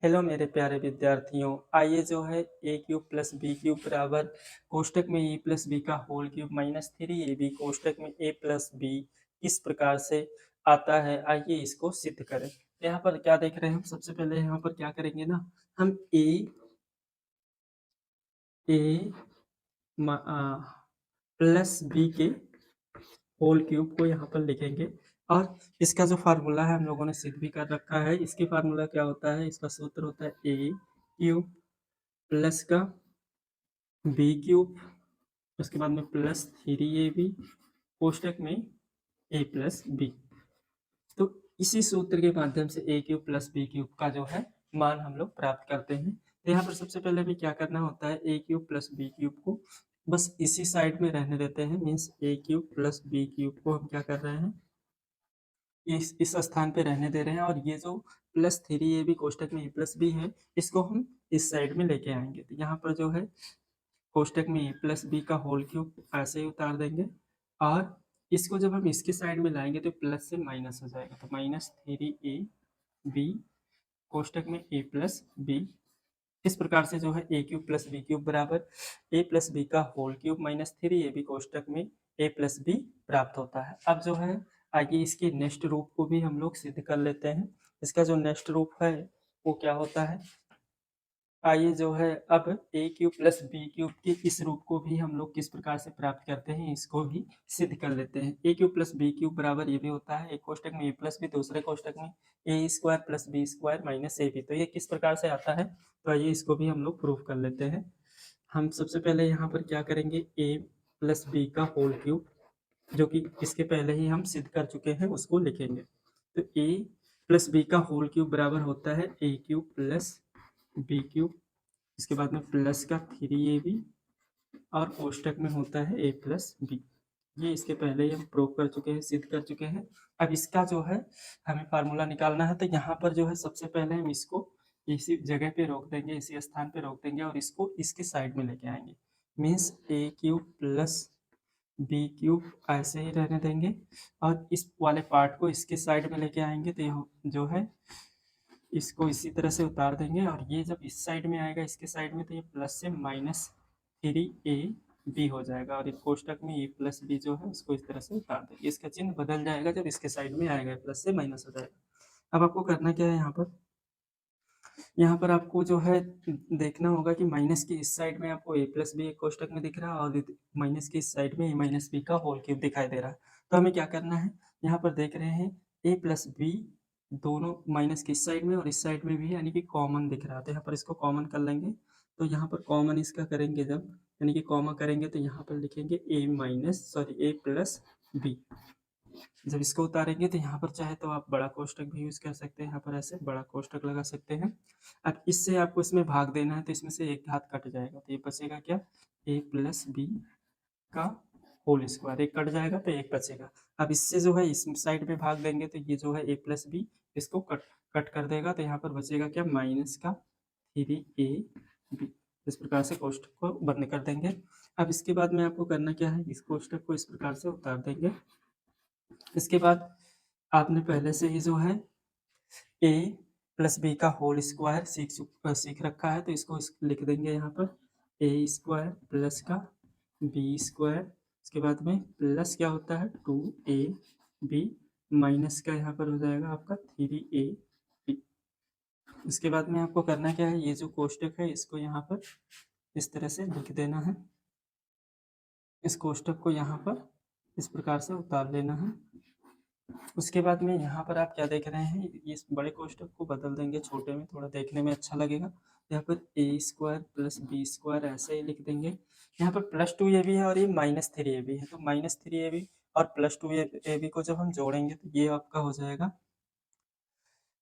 Hello मेरे प्यारे विद्यार्थियों, आइए जो है a cube plus b cube बराबर कोष्टक में ए प्लस बी का whole cube minus three a b कोष्टक में ए प्लस बी किस प्रकार से आता है, आइए इसको सिद्ध करें। यहाँ पर क्या देख रहे हैं हम? सबसे पहले यहाँ पर क्या करेंगे ना, हम ए प्लस बी के होल क्यूब को यहाँ पर लिखेंगे और इसका जो फार्मूला है हम लोगों ने सिद्ध भी कर रखा है। इसकी फार्मूला क्या होता है? इसका सूत्र होता है ए क्यूब प्लस का बी क्यूब, उसके बाद में प्लस थ्री ए बी कोष्टक में ए प्लस बी। तो इसी सूत्र के माध्यम से ए क्यूब प्लस बी क्यूब का जो है मान हम लोग प्राप्त करते हैं। तो यहाँ पर सबसे पहले हमें क्या करना होता है, a cube plus b cube को बस इसी साइड में रहने देते हैं। मीन्स ए क्यूब प्लस बी क्यूब को हम क्या कर रहे हैं, इस स्थान पे रहने दे रहे हैं, और ये जो प्लस थ्री ए बी कोष्टक में ए प्लस बी है इसको हम इस साइड में लेके आएंगे। तो यहाँ पर जो है कोष्टक में ए प्लस बी का होल क्यूब ऐसे ही उतार देंगे, और इसको जब हम इसके साइड में लाएंगे तो प्लस से माइनस हो जाएगा। तो माइनस थ्री ए बी कोष्टक में ए प्लस बी। इस प्रकार से जो है a cube plus b cube बराबर ए प्लस बी का whole cube minus three a b कोष्टक में ए प्लस बी प्राप्त होता है। अब जो है आगे इसके नेक्स्ट रूप को भी हम लोग सिद्ध कर लेते हैं। इसका जो नेक्स्ट रूप है वो क्या होता है, आइए जो है अब ए क्यूब प्लस बी क्यूब के इस रूप को भी हम लोग किस प्रकार से प्राप्त करते हैं इसको भी सिद्ध कर लेते हैं। ए क्यूब प्लस बी क्यूब बराबर ये भी होता है एक कोष्टक में ए प्लस बी, दूसरे कोष्टक में a square plus b square minus a b. तो ये किस प्रकार से आता है, तो आइए इसको भी हम लोग प्रूफ कर लेते हैं। हम सबसे पहले यहाँ पर क्या करेंगे, ए प्लस बी का होल क्यूब जो कि इसके पहले ही हम सिद्ध कर चुके हैं उसको लिखेंगे। तो ए प्लस बी का होल क्यूब बराबर होता है a cube plus b cube, इसके बाद में प्लस का थ्री ए बी, और कोष्टक में होता है ए प्लस बी। ये इसके पहले ही हम प्रूव कर चुके हैं, सिद्ध कर चुके हैं। अब इसका जो है हमें फार्मूला निकालना है। तो यहाँ पर जो है सबसे पहले हम इसको इसी जगह पे रोक देंगे, इसी स्थान पे रोक देंगे और इसको इसके साइड में लेके आएंगे। मीन्स ए क्यूब प्लस बी क्यूब ऐसे ही रहने देंगे, और इस वाले पार्ट को इसके साइड में लेके आएंगे। तो ये जो है इसको इसी तरह से उतार देंगे, और ये जब इस साइड में आएगा इसके साइड में तो ये प्लस से माइनस थ्री ए बी हो जाएगा, और एक कोष्टक में ए प्लस बी जो है उसको इस तरह से उतार देंगे। इसका चिन्ह बदल जाएगा जब इसके साइड में आएगा, प्लस से माइनस हो जाएगा। अब आपको करना क्या है, यहाँ पर आपको जो है देखना होगा कि माइनस की इस साइड में आपको ए प्लस बी एक कोष्टक में दिख रहा है, और माइनस की इस साइड में ए माइनस बी का होल क्यूब दिखाई दे रहा है। तो हमें क्या करना है, यहाँ पर देख रहे हैं ए प्लस बी दोनों माइनस की इस साइड में और इस साइड में भी, यानी कि कॉमन दिख रहा है। तो यहाँ पर इसको कॉमन कर लेंगे। तो यहाँ पर कॉमन इसका करेंगे जब, यानी कि कॉमन करेंगे तो यहाँ पर लिखेंगे ए प्लस बी। जब इसको उतारेंगे तो यहाँ पर चाहे तो आप बड़ा कोष्टक भी यूज कर सकते हैं, यहाँ पर ऐसे बड़ा कोष्टक लगा सकते हैं। अब इससे आपको इसमें भाग देना है तो इसमें से एक घात कट जाएगा, तो ये बचेगा क्या, ए प्लस बी का होल स्क्वायर। एक कट जाएगा तो एक बचेगा। अब इससे जो है इस साइड में भाग देंगे तो ये जो है ए प्लस बी इसको कट कट कर देगा, तो यहाँ पर बचेगा क्या, माइनस का थ्री ए बी। इस प्रकार से कोष्टक को बंद कर देंगे। अब इसके बाद में आपको करना क्या है, इस कोष्टक को इस प्रकार से उतार देंगे। इसके बाद आपने पहले से ही जो है ए प्लस बी का होल स्क्वायर सीख रखा है, तो इसको लिख देंगे यहाँ पर ए स्क्वायर प्लस का बी स्क्वायर, इसके बाद में प्लस क्या होता है टू ए बी, माइनस का यहाँ पर हो जाएगा आपका थ्री ए बी। इसके बाद में आपको करना क्या है, ये जो कोष्टक है इसको यहाँ पर इस तरह से लिख देना है। इस कोष्टक को यहाँ पर इस प्रकार से उतार लेना है। उसके बाद में यहाँ पर आप क्या देख रहे हैं, इस बड़े कोष्टक को बदल देंगे छोटे में, थोड़ा देखने में अच्छा लगेगा। यहाँ पर ए स्क्वायर प्लस बी स्क्वायर ऐसे ही लिख देंगे। यहाँ पर प्लस टू ए बी है और ये माइनस थ्री ए बी है, तो माइनस थ्री ए बी और प्लस टू ए बी को जब हम जोड़ेंगे तो ये आपका हो जाएगा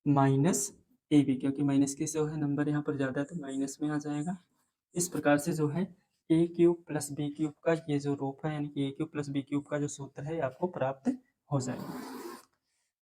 माइनस ए बी, क्योंकि माइनस के जो है नंबर यहाँ पर ज़्यादा है तो माइनस में आ जाएगा। इस प्रकार से जो है a cube plus b cube का ये जो रूप है, यानी कि ए क्यूब प्लस बी क्यूब का जो सूत्र है आपको प्राप्त हो जाएगा।